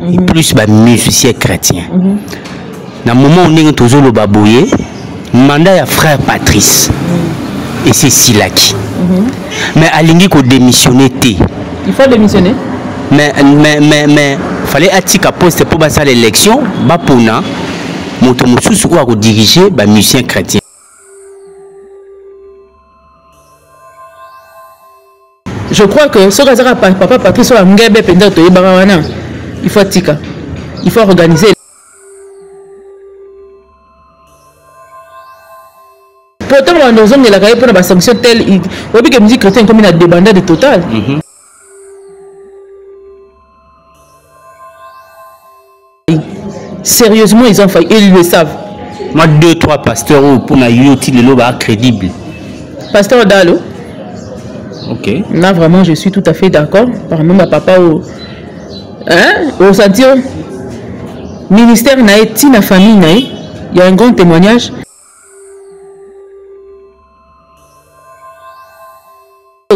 et plus ba musicien chrétien. Dans le moment où on est toujours le babouye, mandat ya frère Patrice et c'est Silaki. Mais alingi ko démissionner té. Il faut démissionner. Mais fallait attika poste pour passer l'élection, ba pona moto mususu ko diriger ba musicien chrétien. Je crois que ce que papa Patrice soit ngebe penda to yebana, il faut attika. Il faut organiser. Pourtant, on a la carrière pour la sanction telle, il faut que la musique chrétienne comme une débandade totale. Sérieusement, ils ont failli, ils le savent. Moi, 2-3 pasteurs pour la youti le loba crédible. Pasteur Dalo. Ok. Là, vraiment, je suis tout à fait d'accord. Par exemple, ma papa au sentir ministère naïti, na famille naï, il y a un grand témoignage.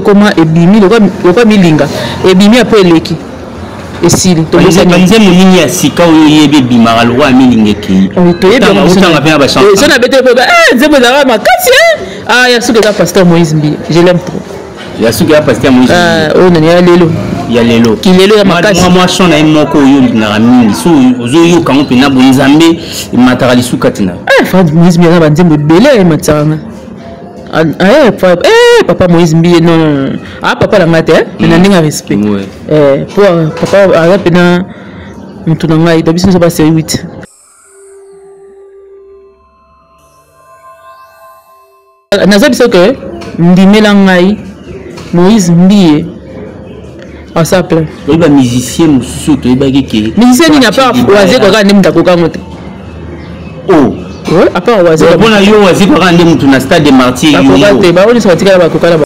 Comment ebimi le quoi milinga ebimi après leki et si to les banze munini ya sika oyo yebe bimara lwa milinga ki to yebe otanga pe na ba chanson ça na bete nzembo za ma kasi ya suka ka pasteur Moïse Mbi je l'aime trop ya suka pasteur Moïse oh nani ya lelo ki lelo ya makasi moi chona moko oyo na mingi so ozo yo kango pe na bonzambe matara lisuka tina frère Moïse Mbi na banzembo belé matanga papa Moïse Mbi non papa la mate mais n'a respect pour papa a pena mutuna ngai d'habitude ça passe 8 naza biso que ndimela ngai Moïse Mbi à sa place il va musicien mususu to ibaki ki musicien ni n'a pas oisé ko ka ndimta ko ka ngote oh oui, à part oiseau. On a eu oiseau pour rendre mutu na stade de martyr. Ba on sorti kala ba kokala.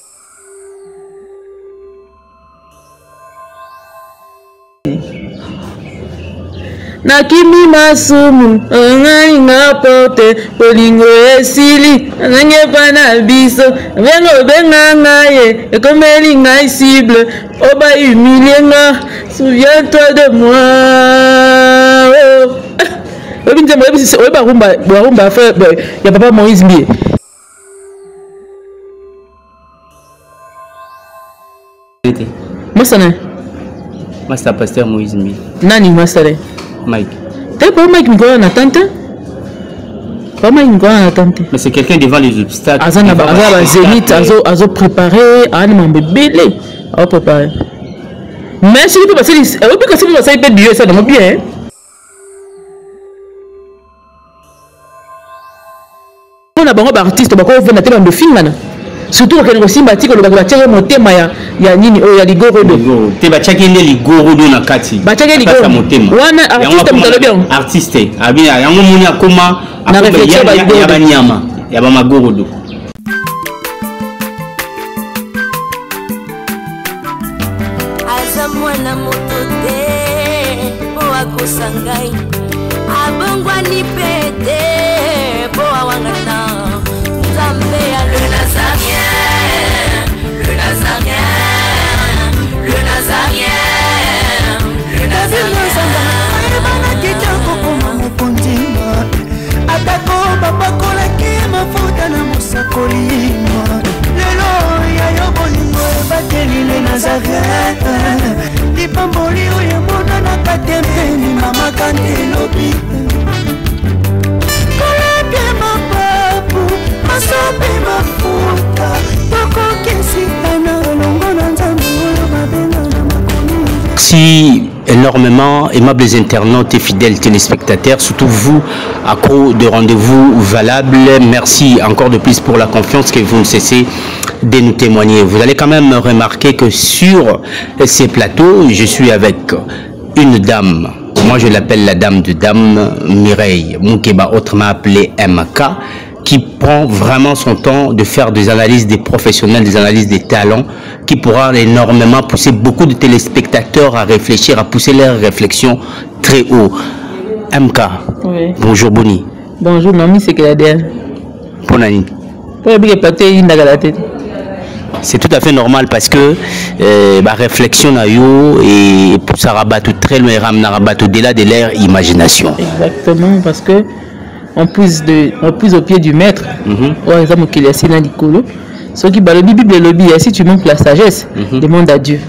Na kimi masumu ngai ngapote polingo esili nanye pana biso vengo benga ngaye ekomeli ngai cible oba humilienga souviens-toi de moi. Il y a papa Moïse Mbi. Master pasteur Moïse Mbi. Nani master Mike. T'es pas Mike Miko en attente? Pas Mike Miko en attente. Mais c'est quelqu'un devant les obstacles. Azana Zénith, Azo préparé, Anne Mbélé, à préparer. Mais si tu peux passer, il peut dire ça dans bien. On a beaucoup d'artistes, beaucoup de films de films. Surtout quand on simba tiko le bagatier motema ya nini o ya ligorodo. Te bachaki ende ligorodo na kati. Bachaki ligorodo motema. Wana artiste mutalo bien. Artiste, abia yango moni akoma na réflexion ya banyama, ya ba magorodo. Azamwana motote o akosangai. Abongwa ni pete bo awangana. Le Nazarien, le Nazarien, le Nazarien, le Merci énormément, aimables internautes et fidèles téléspectateurs, surtout vous, accros de rendez-vous valables. Merci encore de plus pour la confiance que vous ne cessez de nous témoigner. Vous allez quand même remarquer que sur ces plateaux, je suis avec une dame. Moi, je l'appelle la dame de Dame Mireille Moukeba, autrement appelée MK, qui prend vraiment son temps de faire des analyses des professionnels, des analyses des talents, qui pourra énormément pousser beaucoup de téléspectateurs à réfléchir, à pousser leurs réflexions très haut. MK, oui. Bonjour Boni. Bonjour, Nami, c'est Claudel. Bonne année. Pour bien pâté, il n'a pas la tête. C'est tout à fait normal parce que la réflexion a eu et pour ça rabattre très loin, au-delà de leur imagination. Exactement, parce que on pousse au pied du maître. Par exemple, qu'il y a dans l'icolo. Ce qui bat le Bible et le lobby, si tu manques la sagesse, demande à Dieu.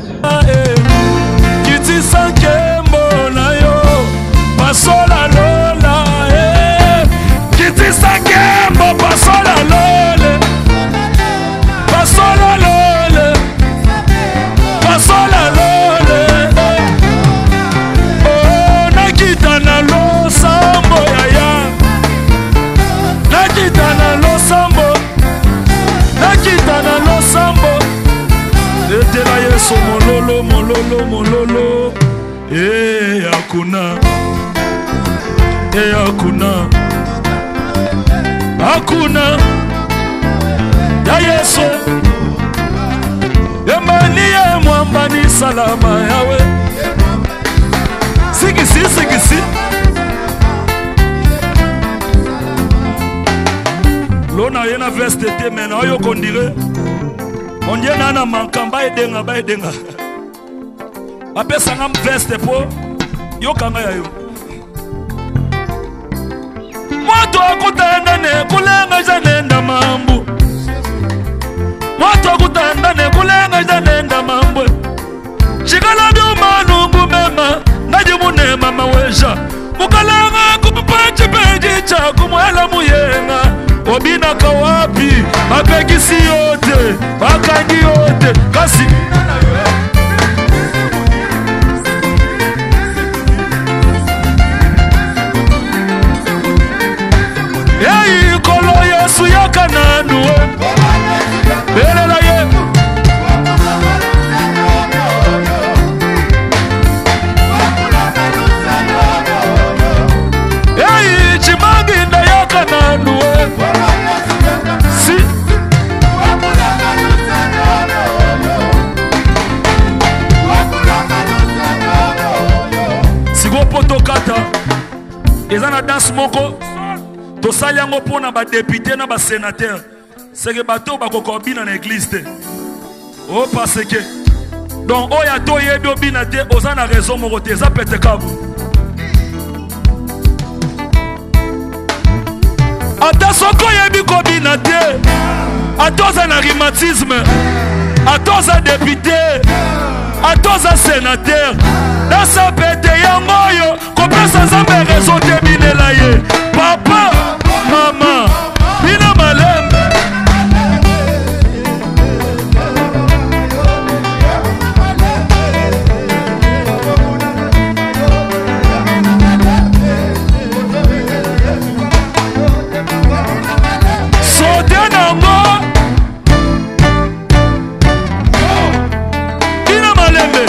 Mololo hakuna ya Yesu yamani ya mwambani salama yawe sigisi lona yena veste te mena oyo kondire on dirait nana mankamba edenga apesa ngam veste po yo kanga ya yo moto akutanda ne kulenga janenda mambu moto akutanda ne kulenga janenda mambu chikala byo manungu mema naji mune mama wesha mukalanga kupachi peji cha kumwela muyenga obina kawapi apekisi yote akangi yote kasi kolo Yesu yakananu belela ye chimanginda yakananu si sigopotokata ezana danse moko tosali yango pona ba député na ba sénateur c'est que bato ba kokobina na église te o parce que donc oya to yebi obina te ozana raison moko te za pete kabu ata soko yebi kobina te atoza na rhumatisme atoza député atoza sénateur na sa pete yango yo kopesa nzambe raison te binela ye papa mama bina malembe sote nango bina malembe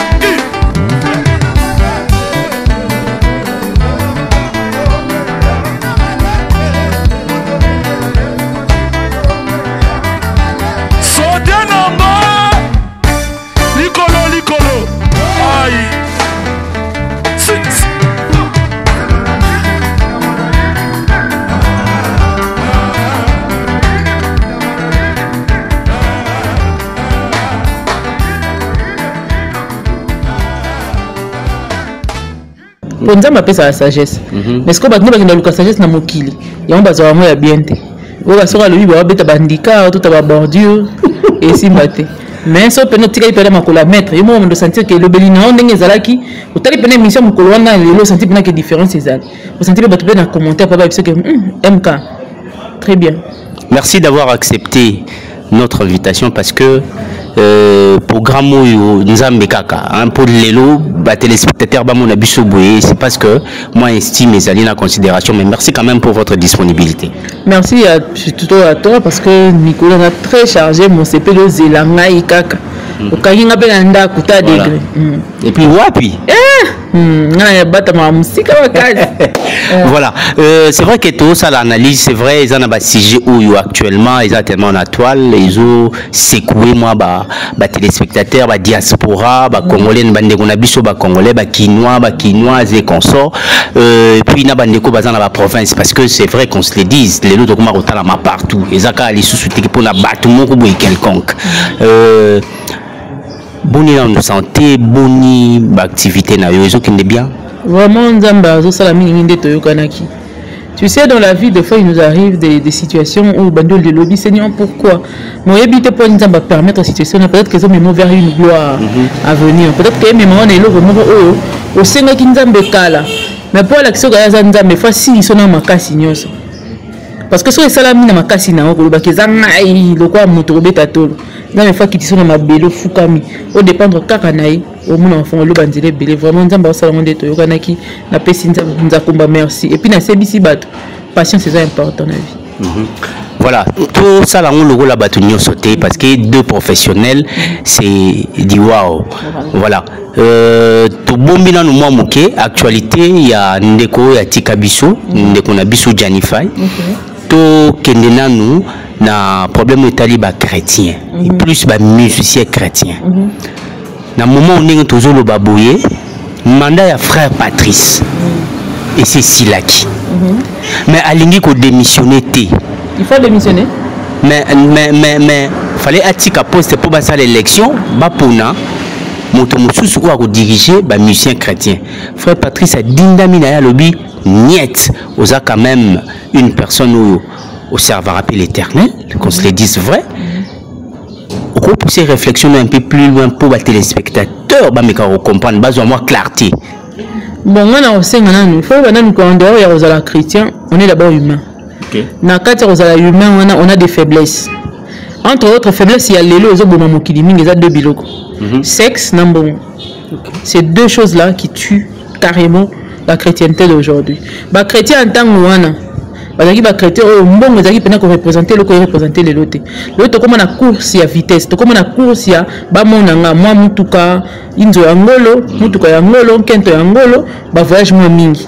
pour nous appeler ça la sagesse. Mais ce qu'on va nous donner la sagesse na mokili. Ya on baza vraiment ya bien te. O ba sora le bibo ba beta bandika tout ba bordure et si maté. Mais so peno tika ipela makola mettre. Yo mo ndo sentir que le belina on ndenge zalaki. O tali pena mission mokolo wana le sentir pena que différence ezali. O sentir ba trouver dans commentaire pas parce que MK. Très bien. Merci d'avoir accepté notre invitation parce que programme Nzambe Kaka pour lelo téléspectateurs ba mon abisso boye c'est parce que moi estime les alliés en considération mais merci quand même pour votre disponibilité. Merci plutôt à toi parce que Nicolas a très chargé mon CP de Zelanga et Kaka okangi nga pe na ndako ta degré et puis wapi voilà c'est vrai que tout ça l'analyse c'est vrai ils en a ba sujet où actuellement ils ont tellement en toile ils ont secoué moi ba téléspectateurs ba diaspora ba congolais bande ko na biso ba congolais ba quinois et consorts et puis na bande ko bazana ba province parce que c'est vrai qu'on se le dise les autres comment otala ma partout ezaka ali sous-souté pour na battu moko boy quelconque boni na santé boni ba activité na yo qui est bien vraiment nzamba zo sala mingi nde toyokanaki. Tu sais, dans la vie, des fois, il nous arrive des situations où bandol de lobby, Seigneur, pourquoi mon habité pour nous permettre une situation, peut-être qu'ils ont même vers une gloire à venir. Peut-être que même on est là, au Seigneur qui nous a kala. Mais pour l'action de la Zanda, mais facile, ils sont dans ma casse. Parce que si les salami na makasi na oko ba kezangai lokwa moto beta tolo na me fa ki tisona mabelo fukami au dépendre kaka nayi au mon enfant lo banzele belé vraiment nzamba sala monde to yokanaki na pesi nza komba merci et puis na sebisi bato patience c'est important na vie. Voilà, tout ça là on le la batunyo sauté parce que deux professionnels c'est du wow. Voilà. To bombi na nous moké actualité il y a ndeko ya Tikabiso, ndeko na biso Janify. To kendena nous na problème taliba chrétien et plus ba musicien chrétien. Na moment on est toujours le baboyer mandat ya frère Patrice et c'est Silaki. Mais alingi ko démissionner té. Il faut démissionner. Mais fallait attika poste pour passer l'élection ba pona moto mususu ko diriger ba musicien chrétien. Frère Patrice a dindamina ya lobby niet osa quand même une personne au serveur rappel l'éternel qu'on se le dise vrai. Au gros pousser réflexion un peu plus loin pour les téléspectateurs ba me comprendre besoin moi clarté. Bon on a aussi il faut nous quand dehors il y a aux chrétiens on est d'abord humain. Na kati ya humain on a des faiblesses. Entre autres faiblesses il y a lelo zo boma mokili mingi za deux biloko. Sexe number 1. C'est deux choses là qui tuent carrément la chrétienté d'aujourd'hui. Ba chrétien en tant que wana bazaki ba chrétien o mbongo zaki pena ko représenter le ko représenter les lotés. L'autre comme na course ya vitesse, to comme na course ya ba monanga moi mutuka inzo ya ngolo, mutuka ya ngolo, kento ya ngolo, ba voyage moi mingi.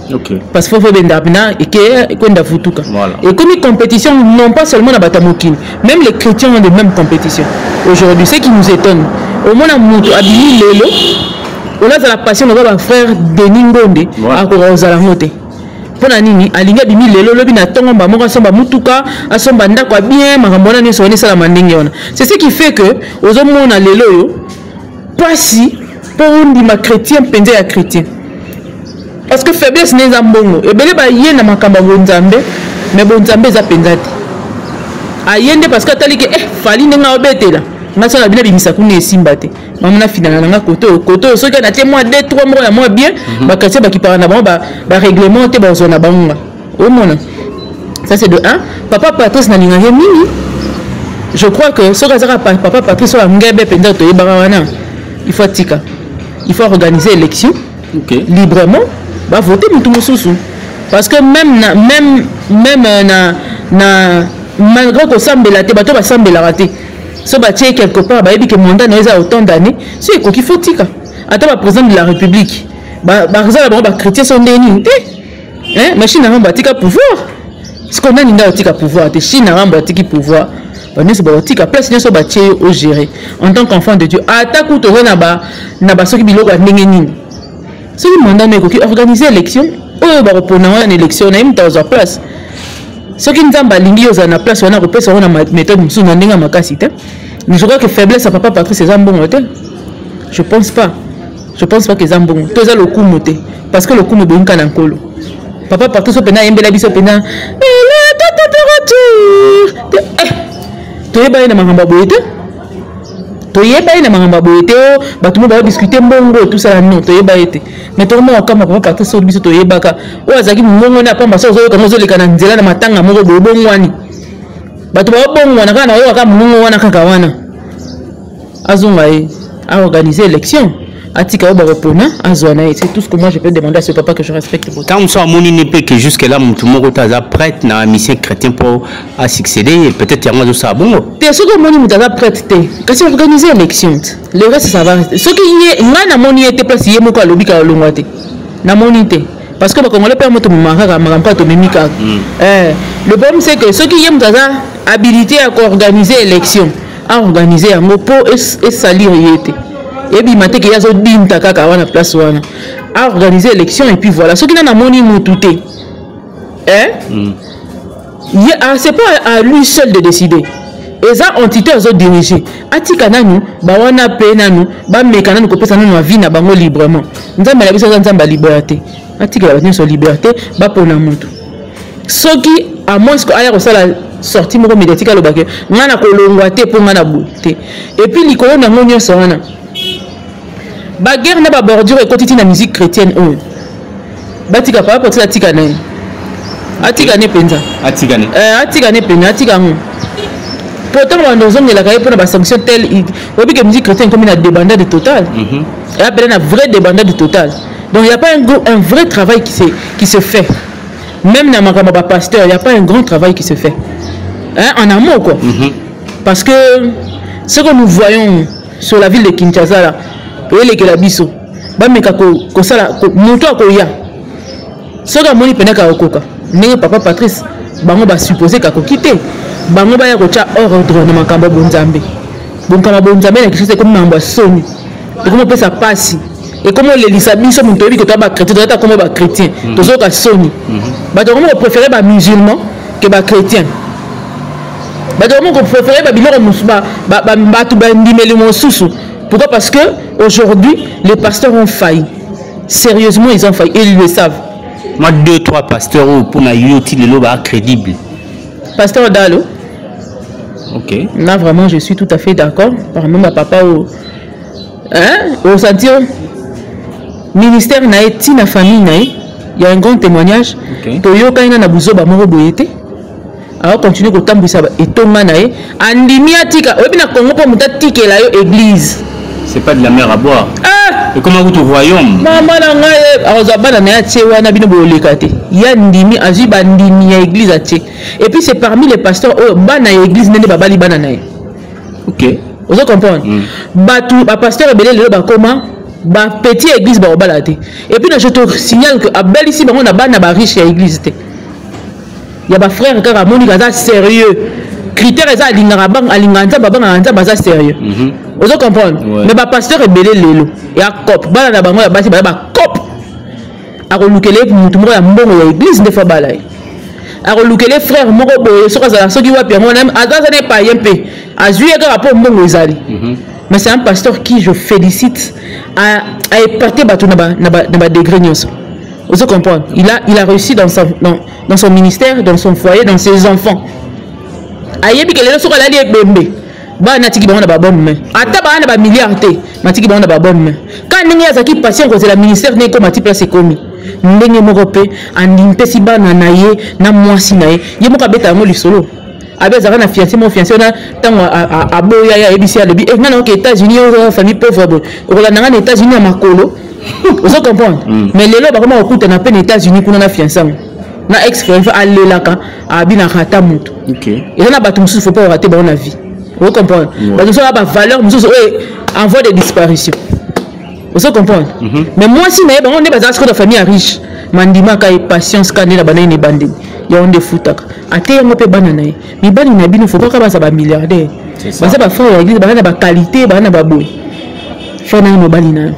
Parce qu'il faut benda bina et que kwenda futuka. Et comme une compétition non pas seulement na batamokini, même les chrétiens ont les mêmes compétitions. Aujourd'hui, ce qui nous étonne, au moins na mutu abimi lelo on a la passion de notre frère Denis Ngonde à Korozala Mote. Pour nini alinga bimi lelo lobi na tongo ba moko somba mutuka asomba ndako bien makambona ni soni sala mandenge ona. C'est ce qui fait que ozomona lelo yo pasi pour ndima chrétien pende ya chrétien. Parce que faiblesse neza mbongo ebele ba yena makamba bonzambe mais bonzambe za pendati. Ayende parce que tali ke fali ndenga obetela. Nga la bina bimisa kune simbate mamuna finana nga koto soki na tie moi 2-3 mois ya moi bien ba quartier ba ki parana ba règlement te ba zona bango au mona ça c'est de 1 papa Patrice na linga mingi je crois que soki azaka papa Patrice so ngebe penda to yeba wana il faut tika il faut organiser élection librement ba voter mutu mususu parce que même malgré que sambela te bato ba sambela raté. Si on tient quelque part, bah que mandat n'a pas autant d'années, c'est quoi qu'il faut tika. Attends, le président de la République, bah chrétiens sont dénis, machine n'a pas tika pouvoir. Ce qu'on a n'a tika pouvoir, des Chine n'a pas tika pouvoir. Bah nous c'est tika place nous sommes bâtis au gérer. En tant qu'enfant de Dieu, attaque ou toi n'a pas ce qui bilo n'engeni. Ce qui mandat n'a pas organiser l'élection, bah répondre à une élection, on a une dans place. Ce qui nous a balingi aux na place on a repéré sur une méthode musu na ndinga makasi te. Mais je crois que faiblesse à papa Patrice c'est zambongo te. Je pense pas que zambongo. Toi ça le coup moté parce que le coup me bonka na nkolo. Papa Patrice pena yembela biso pena température. Toi ba ina mangamba boyete. Toi yeba ina mangamba boyete batu mo ba discuter mbongo tout ça non toi yeba ete. Mais tout le monde comme papa Patrice biso to yebaka o azaki mbongo na pamba so zo ka zo lekana nzela na matanga moko bobongwani bato ba bongwana kana o ka mbongo wana kaka wana azonga a organiser élection Atika Obaropona, Azwana, c'est tout ce que moi je peux demander à ce papa que je respecte. Quand on soit moni ne peut que jusque là, tout le monde est prêt dans la mission chrétienne pour succéder, peut-être qu'il y a un ça bon. T'es sûr que moni est prêt, quand tu organises l'élection, le reste ça va rester. Ce qui est, moi na moni était placé, il y a beaucoup à l'objet à l'ongwate. Na moni te. Parce que quand on le permet de me marier, de me mika. Le problème c'est que ceux qui aiment habilité à organiser l'élection, à organiser un mot pour et salir y était. Et puis maté qu'il y a d'autres bim takaka wana place wana à organiser l'élection et puis voilà ceux qui n'ont moni moutouté c'est pas à lui seul de décider et ça entité aux autres diriger atika nanu ba wana pe nanu ba meka nanu ko pesa nanu vie na bango librement nzamba la biso nzamba liberté atika la biso liberté ba pona mutu ceux qui à moins que aya ko sala sorti moko médiatique à l'obake ngana ko longwa te pour ngana bouté et puis likolo na ngonyo sona ba guerre na ba bordure et quotidien la musique chrétienne batika pas pour ça tika na atika ne penza atika ne penza atika ngo pourtant on nous on la caille pour ba sanction telle obi que musique chrétienne comme une débandade totale et après une vraie débandade totale donc il y a pas un vrai travail qui se fait même dans ma pasteur il y a pas un grand travail qui se fait en amont quoi parce que ce que nous voyons sur la ville de Kinshasa là et les biso ba meka ko sala moto akoya soka moni penaka okoka ne papa Patrice bango ba supposer ka ko quitter bango ba ya ko cha ordre na makamba bonzambe bonzambe na kishose comme mambo soni et comment peut ça passer et comment les lisabiso moto bi ko ta ba chrétien ta comme ba chrétien to soka soni ba to comment préférer ba musulman que ba chrétien ba to comment préférer ba biloko musuba ba tu ba ndimeli mo susu. Pourquoi? Parce que aujourd'hui les pasteurs ont failli. Sérieusement, ils ont failli et ils le savent. Moi, 2-3 pasteurs pour ma yoti le loba crédible. Pasteur Dalo. Ok. Là vraiment, je suis tout à fait d'accord. Par exemple, ma papa au sentir ministère na eti na famille na il y a un grand témoignage. Toyo kaina na buzo ba moko boyete. Alors continuer ko tambisa et toma na e andimi atika obi na Congo po mutatike la yo église. C'est pas de la mer à boire. Et comment vous au royaume? Maman il y a ndimi azu bandimi à église à tché. Et puis c'est parmi les pasteurs bana église nene babali bana. OK. Vous comprenez? Batu ba pasteur belé le ba comment ba petit église ba balate. Et puis je te signale que à bel ici on a bana ba riche à église té. Il y a ba frère car Moni gaza sérieux. Critère ça alingara bang alinganta babanga anta baza sérieux. Vous comprenez? Mais ba pasteur est belé lelo et à cop bana na bango ya basi ba cop a relukele mutu mo ya mbongo ya église de fa balai a relukele frère moko boye soka za soki wapi ngo na azaza ne pa yempe azuye ka rapport mbongo ezali. Mais c'est un pasteur qui je félicite a épaté bato na ba degré nyonso. Vous comprenez? Il a réussi dans son ministère, dans son foyer, dans ses enfants. Ayebi kele soka la li ebembe ba na tiki ba na ba bonne main ata ba na ba milliard te matiki ba na ba bonne main quand ndenge azaki patient ko la ministère ne ko mati place komi ndenge moko pe andimpe si ba na ye na mwasi na ye ye moko beta ngo lisolo abe zaka na fiancé mon fiancé na tango a boya ya ebisi ya lebi ngana ko États-Unis o famille pauvre bo ko la na États-Unis ya makolo vous comprenez? Mais lelo ba comment okuta na peine États-Unis kuna na fiancé na ex-frère alelaka abina khata mutu. OK. Et là ba tout faut pas rater ba na vie. Vous comprenez? Parce que ça a valeur en voie de disparition. Vous comprenez? Mais moi si on est basé sur la famille riche, mandima ka patience ka na bana ni bande. Ya on de futaka. Ate ngo pe bana na. Mi bani na bino faut pas ka ba milliardaire. Parce que ba frère église ba na ba qualité ba na ba boy. Frère na mo bali na.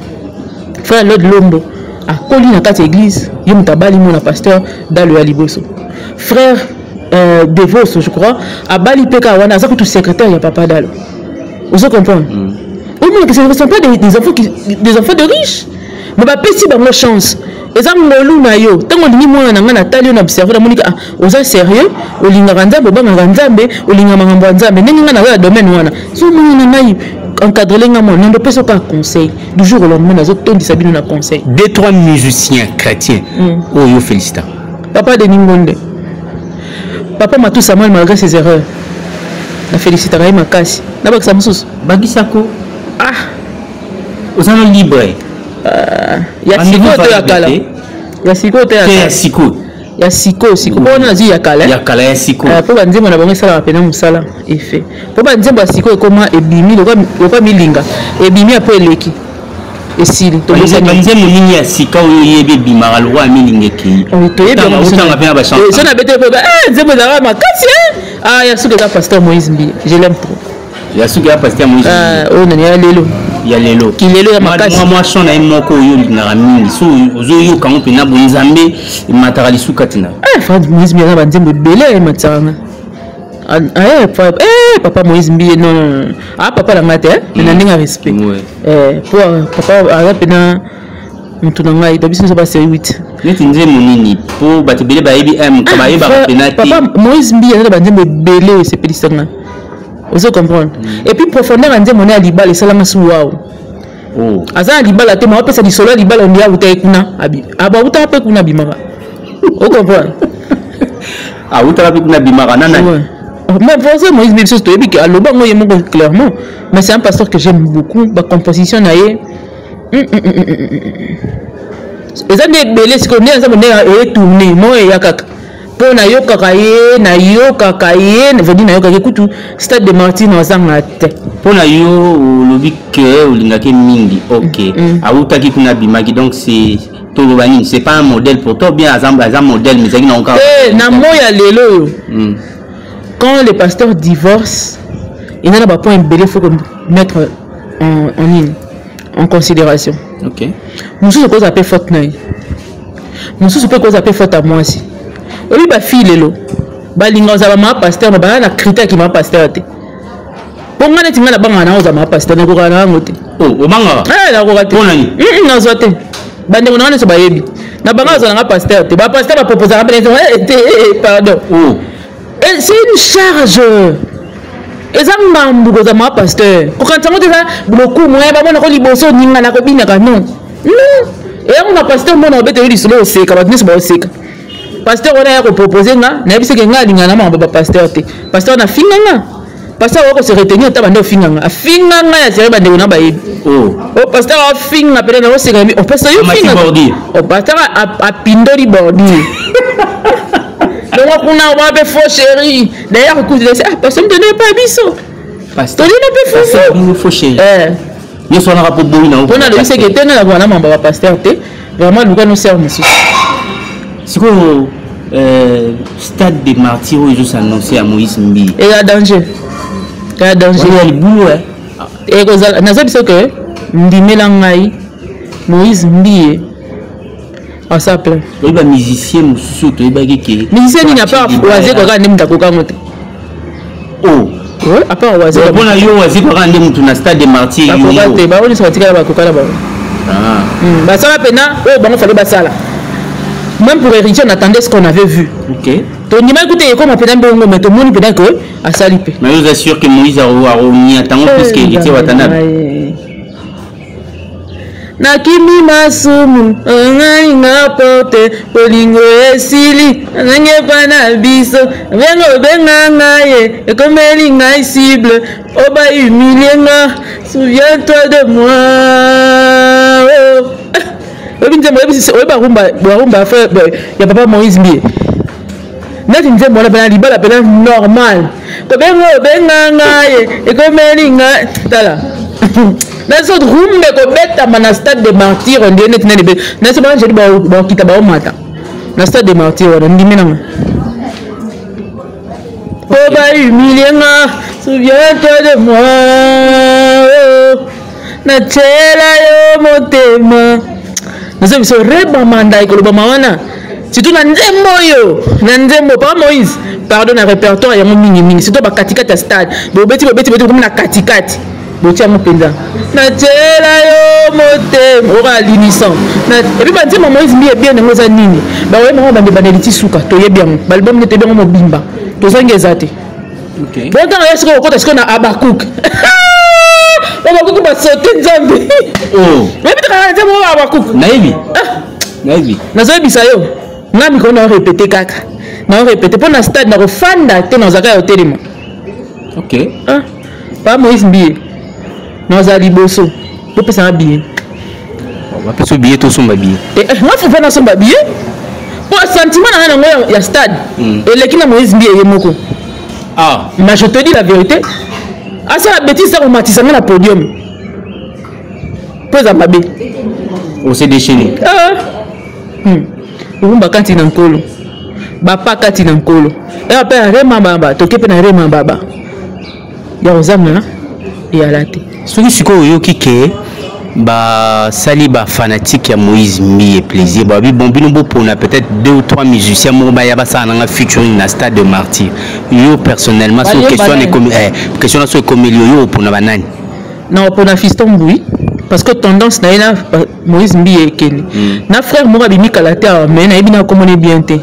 Frère l'autre lombo. A koli na kati église, yo mutabali mon pasteur dans le Aliboso. Frère Devos, je crois, à Bali Peka Wana, ça que tout secrétaire, il n'y a pas d'alo. Vous comprenez? Oui, mais ce ne sont pas des enfants de riches. Mais pas si dans chance. Et ça, on a eu, tant qu'on dit moi, on a talé, on a observé, on a dit, on est sérieux, on a ranzambe, on a ranzambe, on a ranzambe, on a domaine, on a so encadré les gamins, on ne peut pas conseil. Du jour au lendemain, on a tout dit, on a conseil. 2-3 musiciens chrétiens, oh, yo félicite. Papa de Nimonde. Papa m'a tout ça mal malgré ses erreurs. La félicité à ma casse. D'abord que ça me sous. Bagisako. Ah. Aux gens libre. Il y a Siko de la Kala. Il y a Siko de la Kala. Siko. Il y a Siko. Pour on a dit il y a Kala. Il y a Kala, il y a Siko. Pour on dire mon abonné ça la peine musala effet. Pour on dire bah Siko comment ebimi le quoi milinga. Ebimi après leki. Et si to ça banze munini ya Sika o yebe bimara le roi milinga ki. To yebe on a bien ba chanter. Ça na bete nzembo za makasi ah ya suka pasteur Moïse Mbi. Je l'aime trop. Ya suka pasteur Moïse. Oh nani ya lelo. Ya lelo. Ki lelo ya makasi. Moi chona moko yo na mingi. So ozo yo kango pena bonzambe matara lisuka tina. Frère Moïse Mbi na banzembo belé matsanga. Papa Moïse Mbi non. Ah papa la mate na ndinga respect. Pour papa arapena mutunanga itabiso ça passe 8. Neti nze munini po batebele ba yebi kaba yeba penalty. Papa Moïse Mbi na banzembo belé c'est pédisanga. Vous comprenez? Et puis profondeur en disant mon à libala et salama sou waouh. Oh. Azan libala te ma pesa di solo libala on dia uta kuna abi. Aba uta pe kuna bimara. Vous comprenez? Ah uta pe kuna bimara nana. Mais pour ça Moïse Mbi to ebi que aloba ngo yemo clairement, mais c'est un pasteur que j'aime beaucoup, ba composition na ye. Ezan de belé ce qu'on est ensemble et tourner moi et yakaka. Pour na yoka kaye na yoka kaye veut dire na yoka kutu stade de Martin ozanga te pour na yo lobi que olingake mingi OK auta ki kuna bimaki donc c'est tolobani c'est pas un modèle pour toi bien azam modèle mais ça encore na moya lelo quand les pasteurs divorcent il y en a pas point belé faut mettre en considération. OK monsieur se cause appeler faute na monsieur se peut cause appeler faute à moi aussi. Oui, bah fille lelo. Bah linga za ma pasteur na ba na critère qui ma pasteur te. Pour moi netinga na banga na za ma pasteur na ko kana ngote. Oh, o banga. Na ko kate. Ponani. Na zo te. Bande ko na so ba yebi. Na banga za na pasteur te. Ba pasteur ba proposer pardon. Oh. Et c'est une charge. Ezanga mbugo za ma pasteur. Ko kan tango te za beaucoup moi ba mona ko liboso ninga na ko bina ka non. Non. Et on a pasteur mona obete li solo oseka ba nisi ba oseka. Pasteur on a proposé nga na biso ke nga lingana ma ba pasteur te pasteur na finganga pasteur ko se retenir ta bande finganga afinganga ya sere bande na ba yebi oh pasteur a finga pele na oseka mi oh pasteur yo finga oh pasteur a pindori bordi donc on a ba be faux chéri d'ailleurs écoute ah pasteur me donne pas biso pasteur ne peut faux chéri ni so na rapport boyi na on a le c'est que tena na bana ma ba pasteur te vraiment luka no sert monsieur. C'est quoi stade des martyrs où ils ont annoncé à Moïse Mbi? Et il y a danger. Il y a danger. Il y a le boulot. Et nous avons dit que Mbimelangai, Moïse Mbi, à sa place. Il y a musicien, musicien, il n'y a pas oisé qu'on a même d'accord. Oh. Oui, à part oisé. Bon, il y a oisé qu'on a même tout stade des martyrs. Ah. Bah ça va peine. Oh, bon, il fallait pas ça là. Même pour hériter, on attendait ce qu'on avait vu. Ok. Donc, il m'a écouté comme on peut dire, mais tout le monde peut dire que à Salipé. Mais je vous assure que Moïse a remis à temps plus qu'héritier Watanabe. Nakimi masumu, nga porte, polingo esili, nange pana biso, vengo benga ngaye, et comme elle nga cible, oba humilié nga, souviens-toi de moi. Il y a papa Moïse Mbi. Nati nze mwana bana libala pena normal. Ko benga ngaye e ko melinga tala. Na so rumbe ko beta mana stade de martyr on dit net na libe. Na so bana jeli ba kita ba o mata. Na stade de martyr on ndi minanga. Ko ba humilier nga, souviens-toi de moi. Na tela yo motema. Nous sommes reba manda et koloba mawana. Surtout na nzembo yo, na nzembo pas Moïse. Pardon na répertoire ya mingi mingi. Surtout ba katikati ya stade. Bobeti comme na katikati. Botia mo penza. Na tela yo motem ora l'unisson. Et puis ba nzembo Moïse mbi bien ngoza nini. Ba we mo bande baneliti suka to ye bien. Ba album ne te bien mo bimba. To zangeza te. OK. Bon temps est-ce qu'on compte est-ce qu'on a Abakouk. Abakouk ba sauter nzambe. Oh. Mais peut-être nzembo Abakouk. Naïbi. Naïbi. Nazobisa yo. Nga mi kona répéter kaka. Na répéter pour na stade na refanda te na zaka hotel mo. OK. Ah. Pas Moïse Mbi. Nous a liboso. Pour passer un billet. On va passer billet tout son billet. Et moi faut pas dans son billet. Pour sentiment il y a stade. Et l'équipe n'a Moïse billet moko. Ah, mais je te dis la vérité. Ah ça la bêtise ça on matisse na podium. Pose à babé. On s'est déchaîné. On va quand il en colo. Bapa quand il en colo. Et après Rema baba, toke pe na Rema baba. Ya ozamna et à la tête. Ce qui est qui bah sali ba fanatique ya Moïse mi et plaisir bah bon binombo pour on a peut-être 2 ou 3 musiciens mo ba ya ba ça na featuring na stade de martyr yo personnellement sur question sur comme yo pour na banani non pour na fiston boui parce que tendance na ina Moïse mi et Kenny na frère mo bimi kala terre mais na ibina comme on est bien té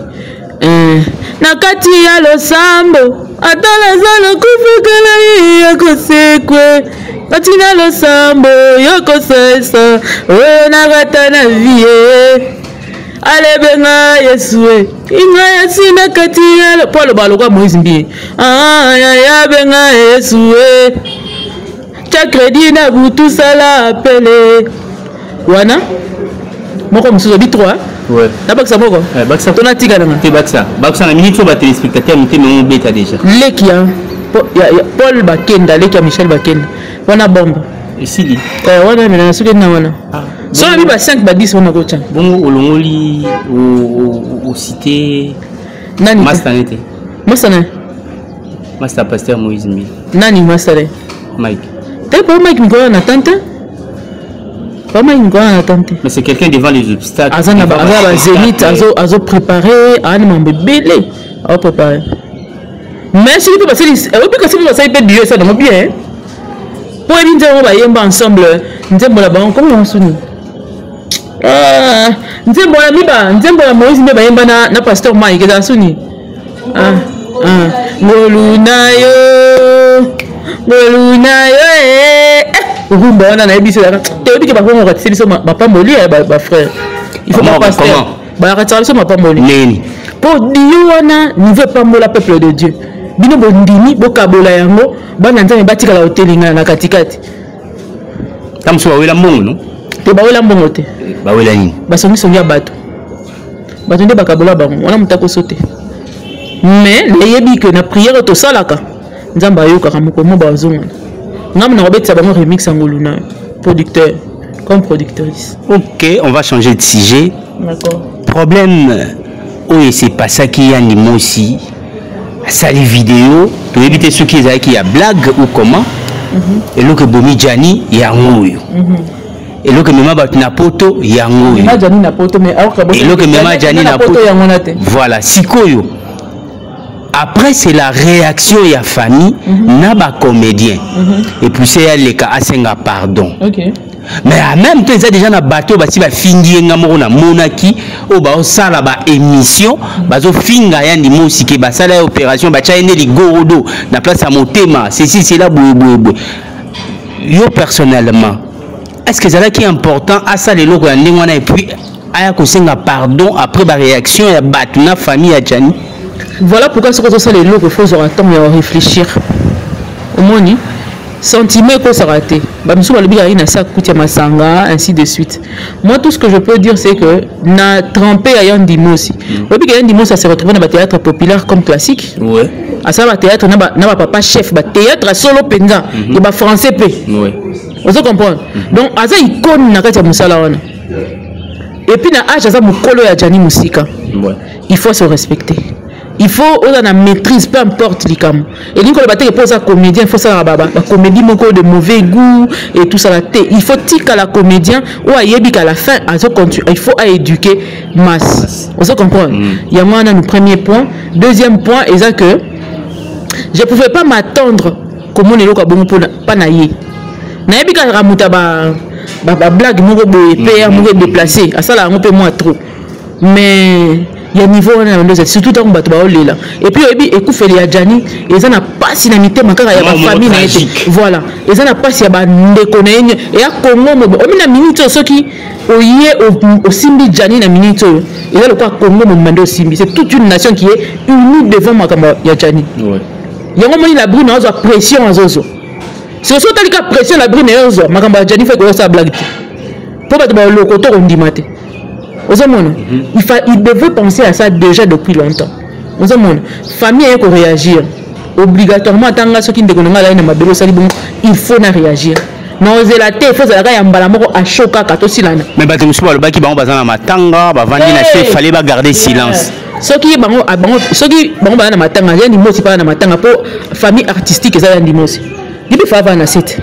na kati ya lo sambo atala zalo kufukala ya kosekwe katina lo sambo yoko sesa ona gata na vie alebenga yesue inga yasina katia lo polo baloko Moïse mbi ya benga yesue cha crédit na butu sala appelé wana moko msuzo bi 3 ouais tabaksa moko baksa tona tika na te baksa na minute so ba téléspectateur muté mais beta déjà lekia Paul Bakenda lekia Michel Bakenda wana bombe ici li wana mais na suki na wana so na biba 5 ba 10 wana kocha bon olongoli au cité nani mastanete master pasteur Moïse Mbi nani master Mike t'es pas Mike Mikola na tante pas Mike Mikola na tante mais c'est quelqu'un devant les obstacles azana ba zénith azo préparer ani mambe belé a préparer mais si tu peux passer et puis que si vous passez peut Dieu ça donc bien pour éviter on va yemba ensemble nzembo la bango comment on suni nzembo la miba nzembo la Moïse miba yemba na pasteur Mike za suni ngoluna yo rumba wana na ebiso la te obi ke ba ko ratisi biso ba pamboli ba frère il faut pas passer ba ratisi biso ma pamboli neni pour Dieu wana niveau pambola peuple de Dieu bino bondini bokabola yango bana nzambe batika la hotelinga na katikati kamso wawela mbongo no te bawela mbongo te bawela nini basongi songi ya bato nde bakabola bango wana mutako sote mais nayebi que na prière to salaka nzambe ayokaka mokomo bazongana ngam na robetisa bango remix angoluna producteur comme productrice. Ok, on va changer de sujet. D'accord. Problème oui, c'est pas ça qui anime aussi ça les vidéos pour éviter ceux qui y a blague ou comment et là que bomi Jani yangoyo et là que même bat na poto yangoyo Jani na poto mais et là que même Jani na poto voilà sikoyo après c'est la réaction il y a famille na ba comédien et puis c'est les cas asenga pardon. OK. Mais en même temps, il y a déjà un bateau qui va finir na monaki ou ba sala ba émission bazo finga ya ndimo sike ba sala opération ba chaine li gorodo na place à motema ceci c'est là boue yo personnellement est-ce que c'est là qui est important à ça les loko ya ndengwana et puis aya ko senga pardon après ba réaction ya batu na famille ya Jani. Voilà pourquoi ce que ça les loko faut attendre et réfléchir au moni sentiment que ça raté bamsou balobi ya ina sa kutia masanga ainsi de suite. Moi tout ce que je peux dire c'est que na trempé à Yandimo aussi obi que Yandimo ça se retrouve dans le théâtre populaire comme classique ouais à ça ba théâtre na ba papa chef ba théâtre solo penza et ba français pe ouais vous comprenez donc aza icône na kati ya musala wana et puis na âge aza mukolo ya Jani musika ouais il faut se respecter. Il faut on a maîtrise peu importe les cam et donc le bateau pose à comédien il faut ça la comédie moko de mauvais goût et tout ça la tête il faut tika la comédien ou ayebi qu'à la fin il faut à éduquer masse on se comprend il y a moi dans le premier point deuxième point est ça que je pouvais pas m'attendre comment les locaux bon pas naïe nayebi qu'à ramuta ba blague moko boye père moko déplacé à ça là on peut moins trop mais il y a niveau on surtout dans bato baolela et puis écoufeli ya Jani ils en a pas si na mitema kaka ya ba famille na été voilà ils en a pas si ya ba ndeko na yenye et a Congo mo o mina minute soki au simbi Jani na minute et là le quoi Congo mo mando simbi c'est toute une nation qui est unie devant makamba ya Jani ouais yango moni la brune azo pression azozo c'est aussi tali ka pression la brine yozo makamba Jani fait ko sa blague pour battre le côté ondimate il devait penser à ça déjà depuis longtemps famille a réagir obligatoirement tanga ceux qui ne connaissent pas la mabelo sali bon il faut na réagir non zelaté il faut ça la mbala moko a choka kato silana mais bato musuba le baki bango bazana matanga ba vandi na chef fallait ba garder silence ceux qui bango bana matanga ya ndimosi pa na matanga pour famille artistique ça ya ndimosi dibi fa va na site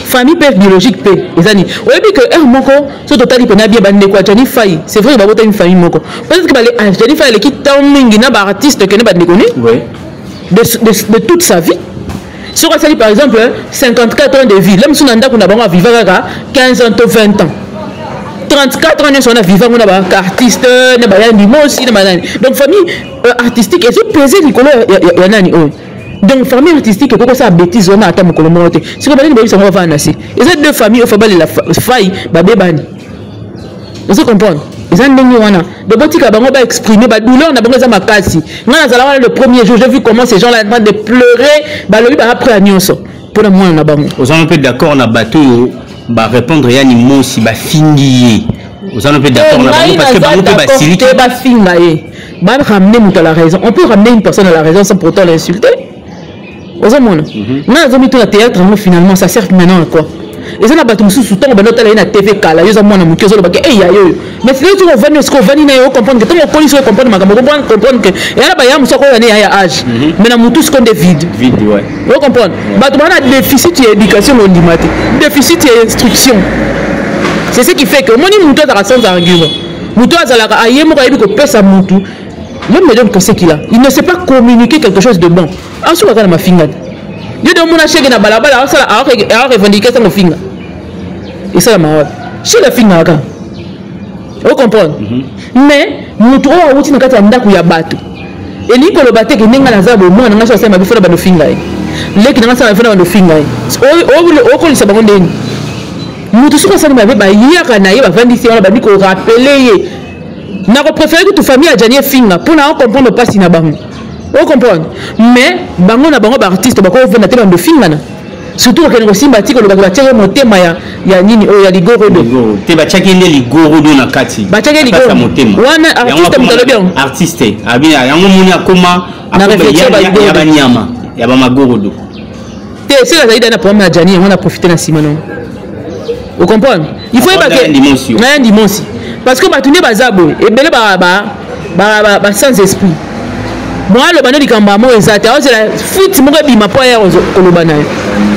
famille père biologique pe ezani oyebi que un moko so totali pena bien bande kwa Jani Faye c'est vrai ba bota une famille moko peut-être que bale Jani Faye le qui tant mingi na ba artiste que ne ba déconner de toute sa vie. Si on a par exemple 54 ans de vie, l'homme si on a vivre 15 ans, 20 ans. 34 ans, on a vivre on a artiste, donc famille artistique, et c'est pesé les couleurs, il y en a. Donc famille artistique, pourquoi ça bêtise on a atteint mon colomote. Si on va va nasser. Et ces deux familles, il faut la faille, babébani. Vous comprenez? Ils ont donné de botika bango ba exprimer ba douleur na bango za makasi. Ngana zala le premier jour, j'ai vu comment ces gens là en train de pleurer, ba lobi ba après nyonso. Pour le moins na bango. Vous en êtes d'accord na bateau ba répondre yani mosi ba fingier. Vous en êtes d'accord na bango parce que bango peut ba siliki ba fingaye. Ba ramener mutu à la raison. On peut ramener une personne à la raison sans pourtant l'insulter. Vous en mona. Na zomi tout la théâtre finalement ça sert maintenant à quoi? Et ça n'a pas tout sous temps ben l'autre là TV kala yo za mwana muke zo ba ke eh ya yo mais c'est là tu vas venir ce qu'on va ni na comprendre que ton police va comprendre comprendre que et là ba ya muso ko ya ya âge mais na mutu ce qu'on est vide ouais vous comprendre ba tu na déficit d'éducation au limité déficit d'instruction c'est ce qui fait que moni mutu za sans argument mutu azala ka ayemo ka yebi ko pesa mutu l'homme me donne que c'est qu'il a il ne sait pas communiquer quelque chose de bon ensuite ka na mafingade Dieu de mon achète na balabala ça a revendiqué ça mon finger et ça ma chez la finger ka vous comprenez mais mutu o wuti na kati ya ndako ya bato et ni ko lo baté ke ninga na zabo mo na ngaso sema bifo na ba finger leki na ngasa na ba finger o ko lisa bango ndeni mutu suka sana ba ba yaka na ye ba vandisi on ba ni ko rappeler ye na ko préférer que tu famille a Jani finger pour na comprendre pas si na bango. Vous comprenez? Mais bango na bango ba artiste ba ko vena te bando film na. Surtout que ngo simba tiko lo ba tshaka motema ya nini o ya ligoro do. Te ba tshaka inde ligoro do na kati. Ba tshaka ligoro motema. Wana artiste mutalo bien. Artiste. Abi yango muni akoma na réflexion ya ba nyama ya ba magoro do. Te c'est la zaida na problème na Jani on a profité na simano. Vous comprenez? Il faut pas que na dimension. Parce que ba tuni bazabo et belé ba sans esprit. Moi le bano likamba mo ezate azo la foot mo ko bima po ya koloba na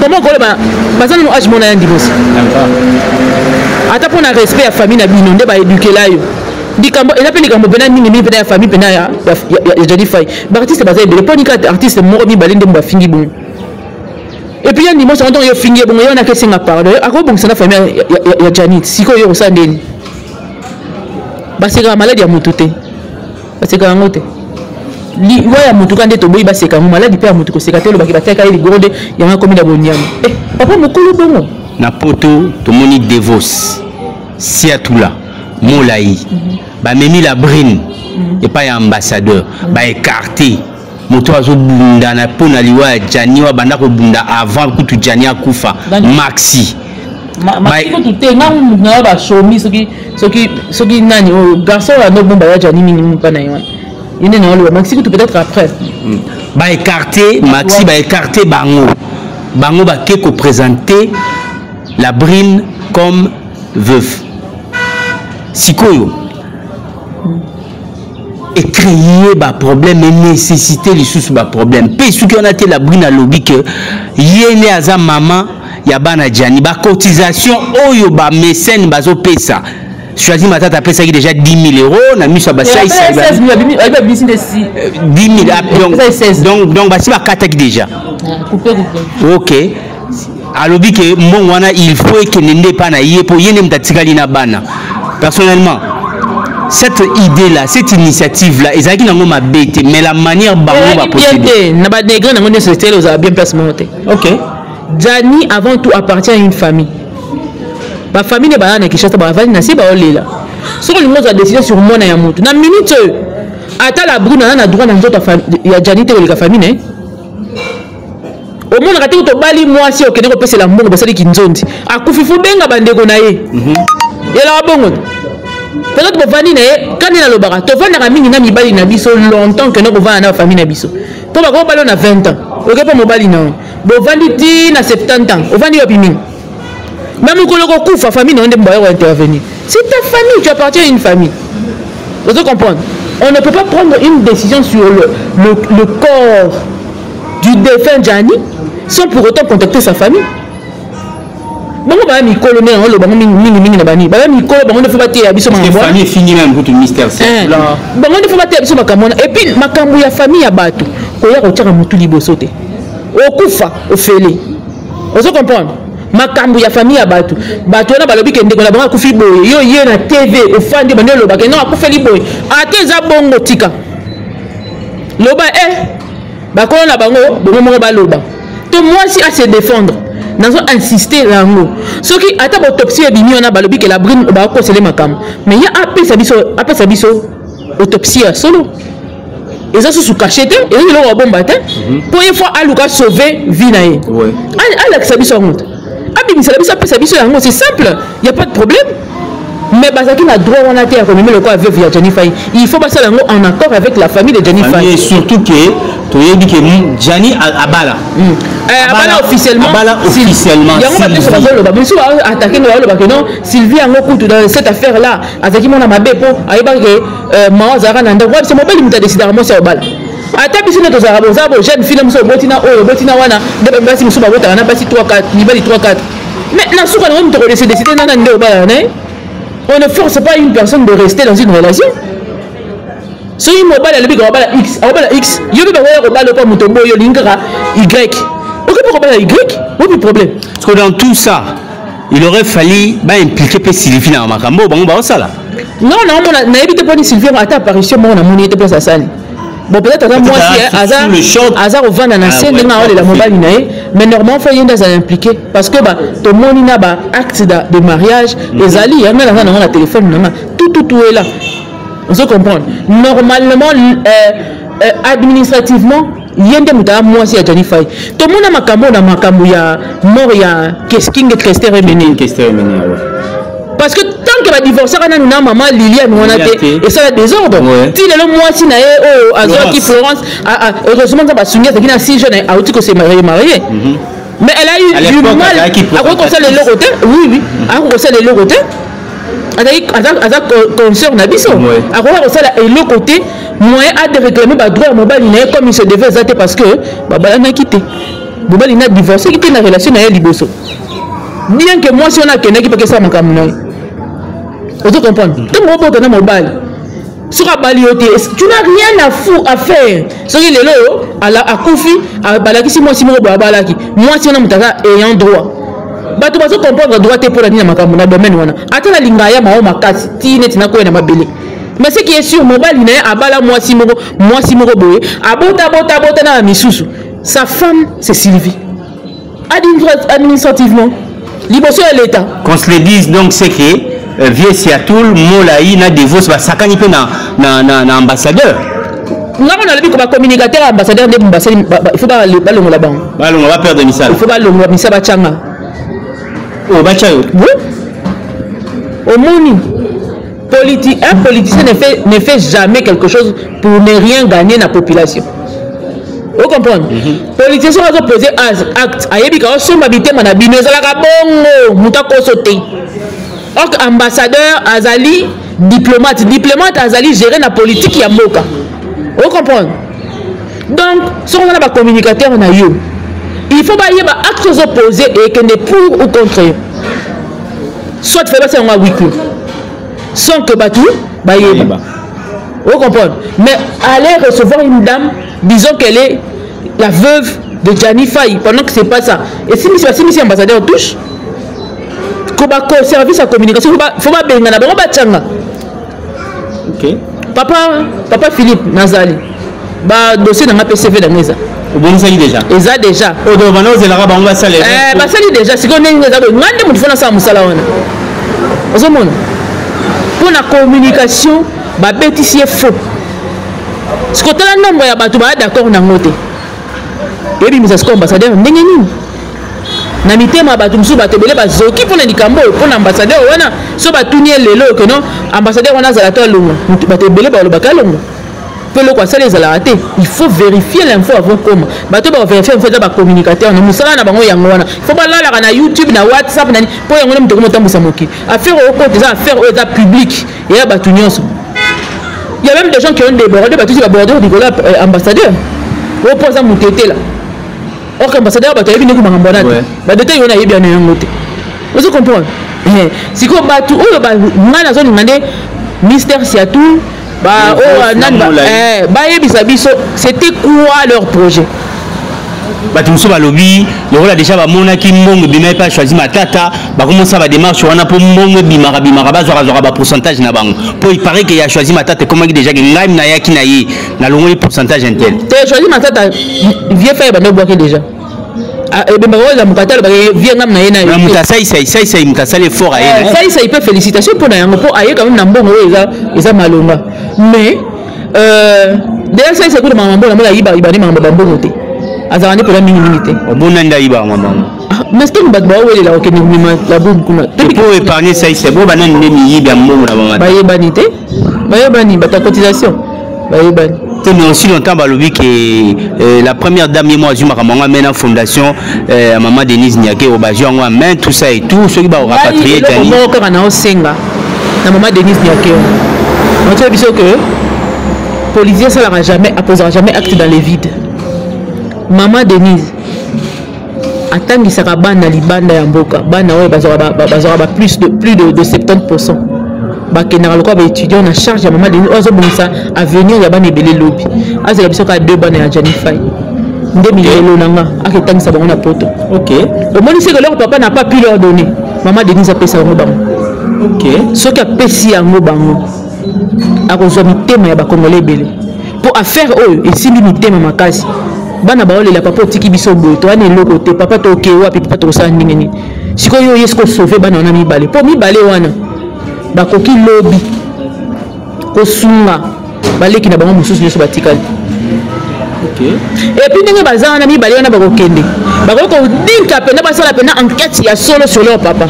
comment ko ba bazana no age mona ya ndibosi ata pona respect ya famille na bino nde ba éduquer la yo dikambo ena pe likambo pena nini mi pena ya famille pena ya Jani Faye ba artiste bazai bele poni ka artiste mo ko mi balende mo fingi bon et puis ya ndimo so ndo yo fingi bon yo na ke singa pardon ako bon sana famille ya Jani siko yo sa ndeni ba sika maladie ya mutute ba sika ngote li waya mutu kande to boyi baseka mu maladi pe mutu ko seka te lo baki bateka ili gronde yanga komi na bonyama papa mokolo bongo na poto to moni devos si atula molai ba memi la brine et pas ambassadeur ba écarté moto azo bunda na pona liwa Jani wa banda ko bunda avant kutu Jani akufa maxi maxi ko tutenga mu na ba shomi soki nani o garçon la no bomba ya Jani minimum pa na yo. Il est dans le Maxi peut-être après. Ba écarté Maxi ba écarté bango ba keko présenter la brine comme veuve. Sikoyo. Et créer ba problème et nécessiter les sous ba problème. Pe ce qui on a été la brine à lobby que yene aza maman ya bana Jani ba cotisation oyo ba mécène bazo pesa. Choisi ma tata pesa qui déjà 10 000 euros na miso basai 16 000 10 000 donc basi ba kata qui déjà OK alors dit que mon wana il faut que nende pas na yé pour yene mtatikali na bana personnellement cette idée là cette initiative là ezaki nango mabete mais la manière bango va procéder na ba négre nango ne société aux bien personnalité. OK Jani avant tout appartient à une famille. Ma famille n'est pas là, qui chasse, ma famille n'a pas là. Ce que nous avons décidé sur moi, na mutu. Na minute, à la brune, on a droit dans notre famille. Il y a Jani qui est la famille, au monde kati to bali mwasi okende ko pesa la mbongo basali kinzondi akufi fu benga bandeko na ye yela bongo peut-être que vani na ye quand na lobaka to vani na mingi na mibali na biso longtemps que no vana na famille na biso to ba ko balo na 20 ans oke pa mobali na bo vandi ti na 70 ans o vandi yopi mingi même ko loko kufa famille na ndé mboya intervenir c'est ta famille, tu appartiens à une famille. Vous comprenez? On ne peut pas prendre une décision sur le corps du défunt Gianni sans pour autant contacter sa famille. Bon, bah, mi colonel, on le bah, mini na bani. Bah, mi colonel, bah, on ne fait pas tirer abisso ma. La famille est finie même pour tout le mystère. Bah, on ne fait pas tirer abisso ma kamona. Et puis, ma kamou ya famille à bateau. Koya retire mutu libosote. Au kufa, au félé. Vous comprenez? Makambu ya famille ya batu na balobi kende kona banga kufi boye yo ye na TV ofandi bande loba ke non akufeli boye ate za bongo tika loba bakolo na bango bongo ba loba to moi si à se défendre nazo insister lango soki ata autopsie bimi ona balobi ke la brune ba ko sele makambu mais ya apesa biso autopsie solo et ça sous cachette et il a bomba te pour une fois aluka sauver vie na ye ouais ala biso honte c'est simple, il n'y a pas de problème. Mais Bazaki n'a droit à terre comme le quoi veuve Gianni Faye. Il faut passer en accord avec la famille de Gianni Faye. Et surtout que tu as dit que Gianni Abala. Abala officiellement. Abala officiellement. Sylvie a beaucoup dans cette affaire là. Azaki mon amabé pour aïbaké Maazara Nanda. C'est mon bel imita décidé à moi c'est Abala. Ata biso na tozara bozabo jeune film so botina wana de basi musuba bota na basi 3 4 libali 3 4 mais na souka na mto ko décider na ndo bala né on ne force pas une personne de rester dans une relation so yi mobile le biga bala x yo biba ko bala ko muto boyo lingara y ok pour bala y pas de problème parce que dans tout ça il aurait fallu impliquer Sylvie na makambo bango ba sala non na éviter pas ni Sylvie ata apparition mo na moni était place à sali. Bon, peut-être que moi aussi, hasard au vent dans la scène, la mobile, mais normalement, il faut y aller impliqué parce que tout le monde a un acte de mariage, les alliés, il y a un téléphone, tout est là. On se comprend. Normalement, administrativement, il y a des moutons, moi aussi, à Gianni Faye. Tout le monde a makambo, il y a mort, il y a qu'est-ce qui est resté remené. Parce que tant que va divorcer, on a maman Liliane, on a et ça a désordre. Si le mois si na oh Azoki Florence, heureusement ça va souvenir qu'il y a 6 jeunes à outil que c'est marié. Mais elle a eu du mal à reconnaître les logotés. Oui, à reconnaître les logotés. À concerne Nabiso. À reconnaître les logotés, moi a de réclamer le droit mobile comme il se devait exacter parce que Baba n'a quitté. Baba n'a divorcé, quitté la relation avec Liboso. Bien que moi si on a quelqu'un qui peut que ça mon camion. Vous comprenez? Tu me reportes dans mon bal. Sur la balioté, tu n'as rien à faire. Ce qui est là, à Koufi, à Balaki, si moi si moi Balaki, moi si on a mon ayant droit. Bah tu vas comprendre droit pour la ligne à ma domaine. Attends la ligne à ma casse, tine tina quoi na ma belé. Mais ce qui est sûr, mon bal il est à Bala moi si moi boé, à bota na misusu. Sa femme c'est Sylvie. Administrativement, Liboso est l'État. Qu'on se le dise donc c'est que vieux Seattle, Molaï, na divorce, bah ça canne na ambassadeur. Non, on a dit que communicateur ambassadeur de il faut pas le ballon là-bas. Ballon, on va perdre Missal. Il faut pas le Missal Bachanga. Oh, Bachayo. Oui. Au monde, un politicien ne fait jamais quelque chose pour ne rien gagner dans la population. Vous comprenez? Les politiciens ont posé acte. Ambassadeur, Azali, diplomate Azali gérer la politique ya Moka. Vous comprenez? Donc, si on a un communicateur, on a eu. Il faut pas y avoir actes opposés et qu'on est pour ou contre. Soit fait passer en huis clos. Sans que Batou, vous comprenez? Mais aller recevoir une dame, disons qu'elle est la veuve de Gianni Faye, pendant que c'est pas ça. Et si monsieur ambassadeur touche, comme service à communication, il faut pas bénir la bonne. Ok. Papa Philippe Nazali, dossier dans ma PCV dans les bon ça déjà. Eza déjà. O do bana ozela ka bango basale. Basali déjà si connait ngeza ko ngande mutu fona sa musala wana. Ozomona. Pour la communication, ba bétisi est faux. Ce que tu as nombre ya batu ba d'accord na ngote. et puis ça siko ambassadeur ndenge nini na mitema bato musu bato belé bazoki pona likambo pona ambassadeur wana so batuni lelo que non ambassadeur wana zala to longo bato belé ba lobaka longo pelo kwa sala zala raté il faut vérifier l'info avant comment bato ba vérifier info ba communicateur na musala na bango yango wana il faut ba lala na YouTube na WhatsApp na po yango muto ko tambusa moki affaire au côté ça affaire au état public et ya bato nyonso il y a même des gens qui ont débordé bato ba border Nicolas ambassadeur au posa mutete là. Or ambassadeur bato yebi ne ko mangambona ba détail on a yebi na yango te vous comprenez si ko bato o ba ngana zo ngande mystère siatou ba o nan ba yebisa biso c'était quoi leur projet bato muso balobi lokola déjà bamonaki mbongo bima pas choisi matata bakomensa badémarche wana mpo mbongo bimaka bazwaka bapourcentage na bango mpo il paraît que ya choisi matata ekomaki déjà ke ngai nayaki na ye nalongoli pourcentage intel te choisi matata vie faye bandobwaki déjà ebembaka mukatalo vie ngam na ye na mutasai mutasali fort aye ça il peut félicitation pour na yango po aye quand même na mbongo eza malonga mais déjà ça c'est que mambo na mola ibani mambo bambongo te azalani pour la minimité obona ndaiba maman mais c'est pas ba wele la okeni mima la bonne kuna pour épargner ça c'est bon banan ndemi yibi mbongo na mama ba yebanité ba yebani ba ta cotisation ba yebani mais aussi longtemps balobi que la première dame et moi Zuma Kamanga mena fondation maman Denise Niaké au Bajon main tout ça et tout ceux qui va rapatrier tani mo ka na osenga na maman Denise Niaké on tient biso que policier ça n'aura jamais apposera jamais acte dans les vides. Maman Denise atangisaka bana libanda ya mboka bana oyo bazora plus de 70% bakendaka lokola baétudiant na charge ya maman Denise oyo azobongisa avenir ya bana ebele lobi azala biso ka 2 bana ya Janifai nde milelo nanga aketangisa bango na poto omoni seke leur papa n'a pas pu leur donner maman Denise apesa yango bango soki apesi yango bango akozwa mitema ya bakongole ebele po affaire oyo esimbi mitema makasi bana baolela papa otiki biso boye to wana eloko te papa toke wapi papa tokosala ndenge nini sikoyo oyo esiko sauve bana wana mibale po mibale wana bakoki lobi kosunga baleki na bango mosusu nyonso batikali et puis ndenge baza wana mibale wana bakokende bakoki kodinka pena basala pena enquête ya solo sur leur papa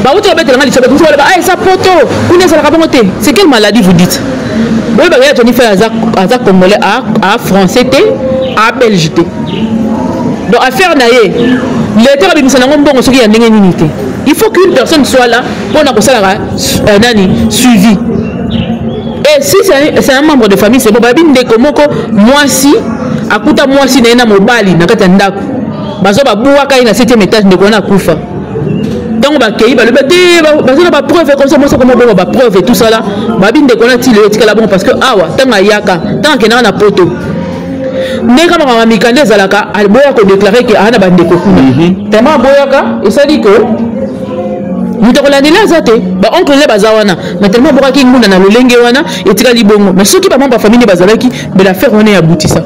bauti babetelanga lisobe kuso baloba esa poto kuna ezalaka bongo te c'est quelle maladie vous dites boye bagaya toni fait aza congolais à français te à belge te donc affaire na ye l'état abimisa nango mbongo soki ya ndenge nini te il faut qu'une personne soit là mpona kosalaka nani suivi et si c'est un membre de famille c'est bon babi ndeko moko mwasi akuta mwasi na ye na mobali na kati ya ndako bazo babuwaka ye na 7e étage ndeko wana akufa donc bakei balobi te bazona bapreuve comme ça mosa komo bongo bapreuve et tout ça là babi ndeko na tile etikala bongo parce que awa ntango ayaka ntango akendaka na poto ndenge makambo mikanda ezalaka boya kodéclare ke ana bandeko kuna tellement boyaka esali ke moto akolandela aza te baoncle ne baza wana mais tellement bokaki ngunda na lolenge wana etikali bongo mais soki bamambo ya famille bazalaki bela affaire wana eyabutisa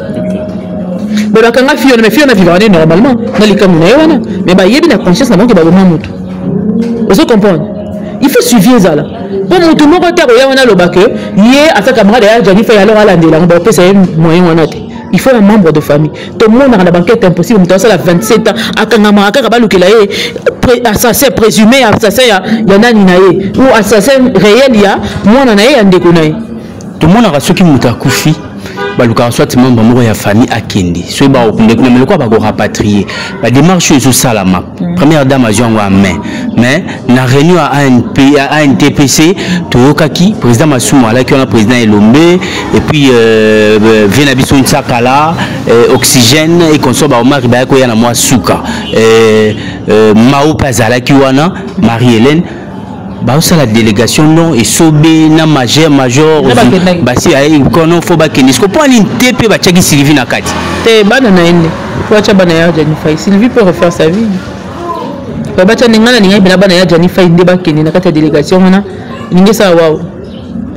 bakanga fille wana mais fille wana vivaka nde normalement na likambo na ye wana mais bayebi na conscience na bango ke baboma motu ozo comprendre il faut suivre ezala po motu moko te akoya wana aloba ke ye asa camarade ya Janifai alors alandela yango baopesa ye moyen wana te il faut un membre de famille tout le monde a une banquette impossible mutu asala 27 ans akangama kaka balukela ye assassin présumé assassin ya nani na ye ou assassin réel ya mwana na ye ya ndeko na ye tout le monde a soki mutu akufi baluka soit membre moko ya famille akende so ba okundeko na meloko ba ko rapatrier ba démarche ezo salama première dame a joué en main mais na réunion à ANTPC toyokaki président Masumu alaki on a président Elombe et puis vient biso Ntsakala oxygène et conso ba Omar ba ko ya na moi suka Mao Pazalaki wana Marie-Hélène bah la délégation non et sobé na major bah si aïe kono faut ba keni ce qu'on une TP ba tchaki Sylvie na kati te bana na ende kwa cha bana ya Janifai Sylvie peut refaire sa vie ba cha ningana ninga bina bana ya Janifai nde ba keni na kati délégation wana ninge sa waouh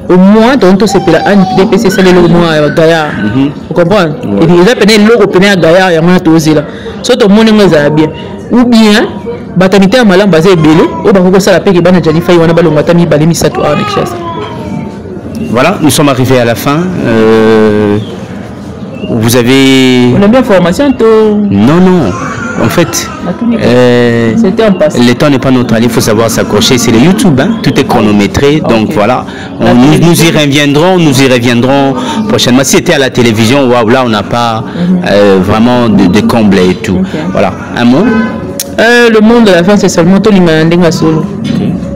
au moins donc c'est pour la DPC c'est le mois Gaïa vous comprenez et il a peine le logo peine Gaïa ya mona tozela so to moni ngoza bien ou bien batamité ya malamu baza ebele oyo bakokosala mpe ke bana Janifai wana balonga ta mibale misato awa na Kinshasa. Voilà, nous sommes arrivés à la fin. vous avez... On a bien formation, toi. Non, non. En fait, c'était un passé. Le temps n'est pas notre allié, il faut savoir s'accrocher. C'est le YouTube, hein? Tout est chronométré. Donc voilà, nous y reviendrons prochainement. Si c'était à la télévision, waouh, là on n'a pas vraiment de comble et tout. Voilà, un mot. Le monde de la fin, c'est seulement tout l'ingandinga solo.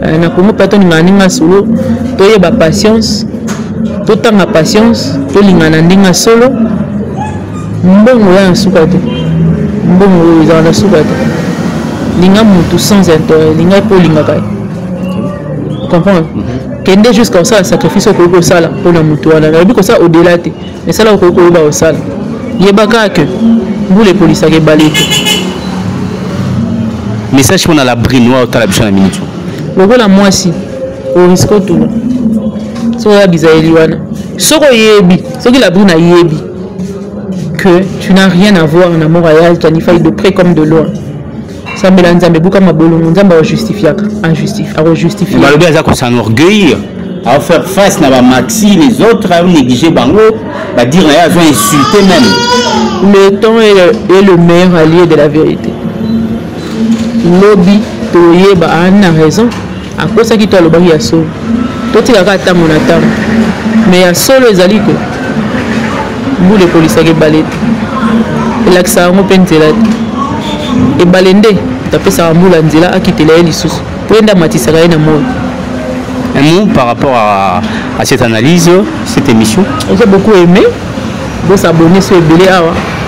Na Congo pas tout l'ingandinga solo. Toi y a patience, tout temps la patience, tout l'ingandinga solo. Mbongo ya nsukato. Mbongo za na nsukato. Linga mutu sans intérêt, linga pour linga kai. Comprends? Kende jusqu'à ça sacrifice au sala pour la mutu wana. Na biko ça au-delà te. Mais ça là au koko ba au sala. Yebaka que vous les policiers qui balete. Message pour la brinois au talabichon la minute. Lokola moi si au risque tout. So ya bizaeli wana. Soko yebi, soki la brina yebi. Que tu n'as rien à voir en amour royal, tu as failli de près comme de loin. Ça me l'a dit, mais beaucoup de justifier, à justifier. C'est un orgueil, à faire face à Maxi, les autres, à négliger Bango, à dire qu'ils ont insulté même. Le temps est le meilleur allié de la vérité. Lobby, tu as raison. À cause de qui tu as le bari à solo. Toi, tu as raté mon attente. Mais à solo, les alliés. Vous les policiers qui balayent. Et là que ça a un open zélat. Et balende, tu as fait ça en boule en zélat à quitter les sous. Pour une dame, tu seras un amour. Un mot par rapport à cette analyse, cette émission. J'ai beaucoup aimé. Vous abonner sur le belé.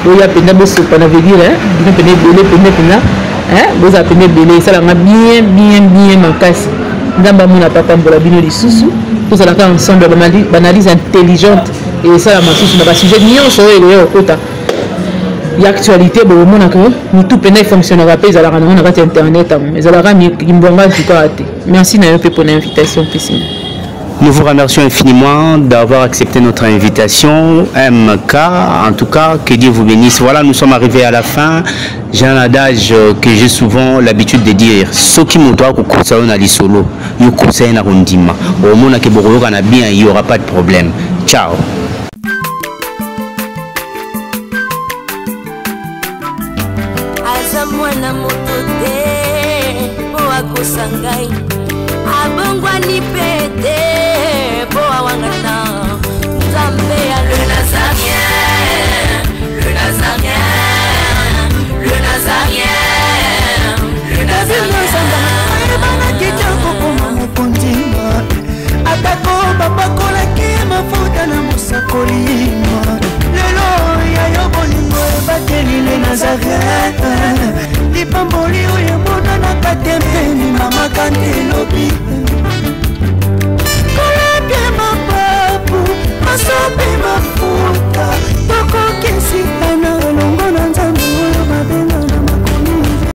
Vous avez péné, vous avez péné, vous avez péné, vous avez péné belé. Ça l'a bien ma casse. Ndamba mona papa mbola bino li susu. Tous à la ensemble d'analyse intelligente. Et ça, la machine, c'est un sujet de sur il y a actualité, nous tout pénal fonctionnera pas, ils allaient rendre internet, ils allaient merci pour l'invitation. Nous vous remercions infiniment d'avoir accepté notre invitation. MK, en tout cas, que Dieu vous bénisse. Voilà, nous sommes arrivés à la fin. J'ai un adage que j'ai souvent l'habitude de dire. Ce qui me doit conseiller na lisolo, you conseille na rondima. Au moment que vous bien, il n'y aura pas de problème. Ciao. Mwana motote po akosangai abongwa ni pete po awangata Nzambe ya le Nazarien, le Nazarien, le Nazarien, le Nazarien. Bana kitoko koma mokondima atako babakola ki mafuta na musakolima lelo ya yo bolingo bateli le Nazarien. Pamboli oyo mona na katempeni mama kantelobi